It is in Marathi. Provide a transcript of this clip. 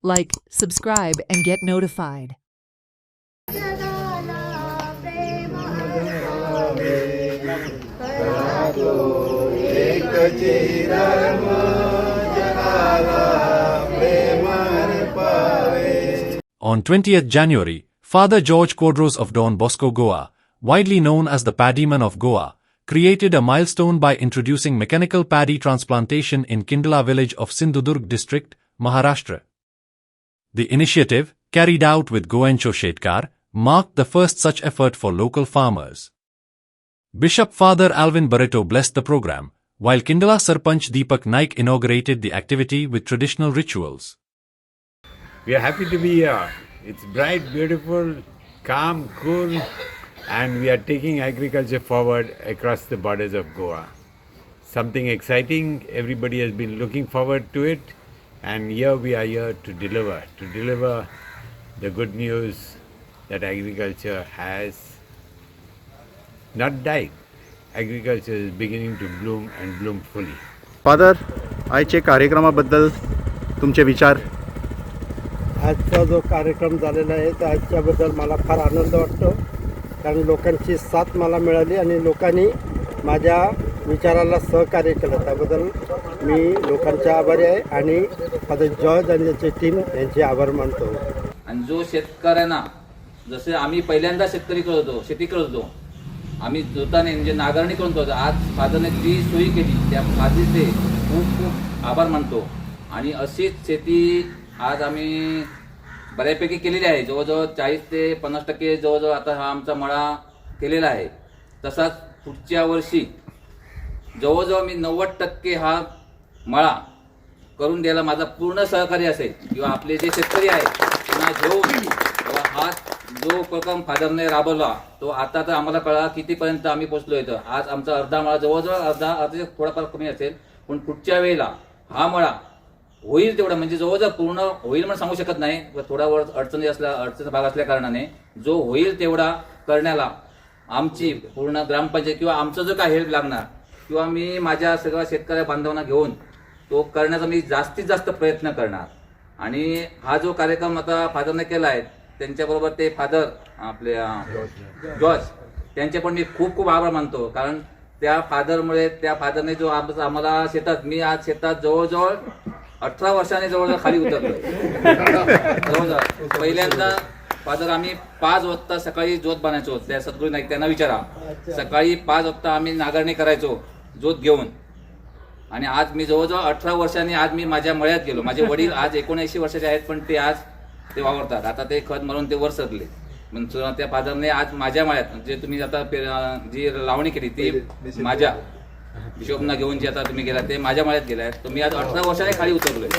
Like, subscribe, and get notified. On 20th January, Father George Quadros of Don Bosco, Goa, widely known as the Paddyman of Goa, created a milestone by introducing mechanical paddy transplantation in Kindla village of Sindhudurg district, Maharashtra. The initiative, carried out with Goencho Shetkar, marked the first such effort for local farmers. Bishop Father Alvin Barreto blessed the program, while Kindla Sarpanch Deepak Naik inaugurated the activity with traditional rituals. We are happy to be here. It's bright, beautiful, calm, cool, and we are taking agriculture forward across the borders of Goa. Something exciting, everybody has been looking forward to it, and here we are here to deliver the good news that agriculture has not died. Agriculture is beginning to bloom and bloom fully. Father, आजच्या कार्यक्रमाबद्दल तुमचे विचार. आजचा जो कार्यक्रम झालेला आहे तर आजच्याबद्दल मला फार आनंद वाटतो, कारण लोकांची साथ मला मिळाली आणि लोकांनी माझ्या विचाराला सहकार्य केलं. त्याबद्दल मी लोकांचे आभारी आहे आणि फादर जॉर्ज आणि त्याची टीम यांचे आभार मानतो. आणि जो शेतकऱ्यांना, जसे आम्ही पहिल्यांदा शेतकरी करत होतो, शेती करत होतो, आम्ही जोताने म्हणजे नांगरणी करत होतो, आज फादरने ती सोयी केली, त्या फादीचे खूप खूप आभार मानतो. आणि अशीच शेती आज आम्ही बऱ्यापैकी केलेली आहे. जवळजवळ 40 ते 50% जवळजवळ आता हा आमचा मळा केलेला आहे. तसाच पुढच्या वर्षी जवळजवळ मी 90% हा मळा करून द्यायला माझा पूर्ण सहकार्य असेल, किंवा आपले जे शेतकरी आहेत त्यांना घेऊन हा जो उपक्रम फादरने राबवला तो आता तर आम्हाला कळा कितीपर्यंत आम्ही पोहोचलो इथं. आज आमचा अर्धा मळा जवळजवळ अर्धा थोडाफार कमी असेल, पण पुढच्या वेळेला हा मळा होईल तेवढा, म्हणजे जवळजवळ पूर्ण होईल म्हणून सांगू शकत नाही, थोडा अडचणीचा भाग असल्या कारणाने जो होईल तेवढा करण्याला आमची पूर्ण ग्रामपंचायत किंवा आमचं जो काय हेल्प लागणार, किंवा मी माझ्या सगळ्या शेतकऱ्या बांधवांना घेऊन तो करण्याचा मी जास्तीत जास्त प्रयत्न करणार. आणि हा जो कार्यक्रम आता फादरने केला आहे, त्यांच्याबरोबर ते फादर आपले जॉर्ज त्यांचे पण मी खूप खूप आभार मानतो. कारण त्या फादरने जो आम्हाला शेतात, मी आज शेतात जवळजवळ 18 वर्षाने जवळजवळ खाली उतरलोय. जवळजवळ पहिल्यांदा फादर आम्ही 5 वाजता सकाळी जोत बांधायचो, त्या सद्गुरू नाईक त्यांना विचारा, सकाळी 5 वाजता आम्ही नांगरणी करायचो जोत घेऊन. आणि आज मी जवळजवळ 18 वर्षांनी आज मी माझ्या मळ्यात गेलो. माझे वडील आज 79 वर्षाचे आहेत, पण ते आज ते वावरतात. आता ते खत मारून ते वर सरले. पण त्या फादरने आज माझ्या मळ्यात, जे तुम्ही आता जी लावणी केली ती माझ्या बिशोपना घेऊन जे आता तुम्ही गेला ते माझ्या मळ्यात गेलाय. तर मी आज 18 वर्षाने खाली उतरलोय.